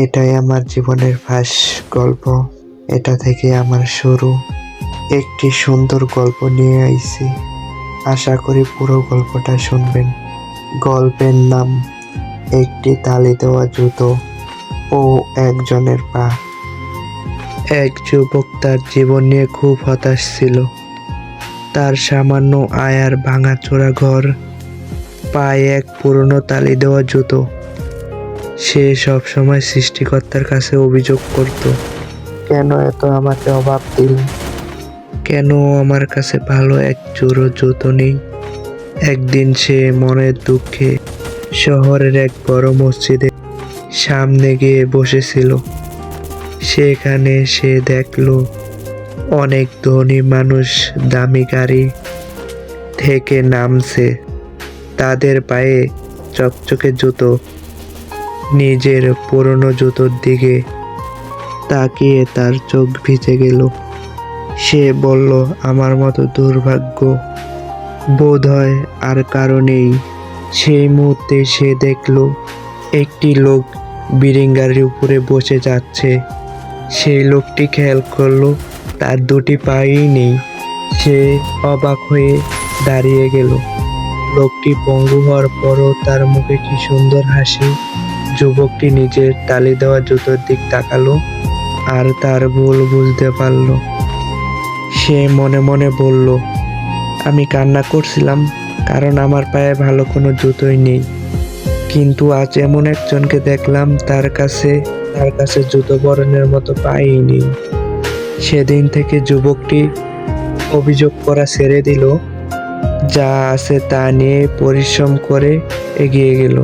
এটাই আমার জীবনের ফার্স্ট গল্প। এটা থেকে আমার শুরু। একটি সুন্দর গল্প নিয়ে আইছি। আশা করি পুরো গল্পটা শুনবেন। গল্পের নাম একটি তালি দেওয়া জুতো ও একজনের পা। এক যুবক তার জীবন নিয়ে খুব হতাশ ছিল। তার সামান্য আয় আর ভাঙাচোরা ঘর, পায়ে এক পুরনো তালি দেওয়া জুতো। সে সবসময় সৃষ্টিকর্তার কাছে অভিযোগ করত, কেন এত আমাকে অভাব দিল, কেন আমার কাছে ভালো এক জোড়ো জুতো নেই। একদিন সে মনের দুঃখে শহরের এক বড় মসজিদের সামনে গিয়ে বসেছিল। সেখানে সে দেখল অনেক ধনী মানুষ দামি গাড়ি থেকে নামছে, তাদের পায়ে চকচকে জুতো। নিজের পুরনো জুতোর দিকে তাকিয়ে তার চোখ ভিজে গেল। সে বলল, আমার মতো দুর্ভাগ্য বোধহয় আর কারো নেই। সেই মুহূর্তে সে দেখল একটি লোক বিড়িং গাড়ির উপরে বসে যাচ্ছে। সেই লোকটি খেয়াল করলো তার দুটি পাই নেই। সে অবাক হয়ে দাঁড়িয়ে গেল। লোকটি পঙ্গু হওয়ার পরও তার মুখে কি সুন্দর হাসি। যুবকটি নিজের তালি দেওয়া জুতোর দিক তাকালো আর তার ভুল বুঝতে পারল। সে মনে মনে বলল, আমি কান্না করছিলাম কারণ আমার পায়ে ভালো কোনো জুতোই নেই, কিন্তু আজ এমন একজনকে দেখলাম তার কাছে জুতো পরনের মতো পাই নেই। সেদিন থেকে যুবকটি অভিযোগ করা ছেড়ে দিল, যা আছে তা নিয়ে পরিশ্রম করে এগিয়ে গেল।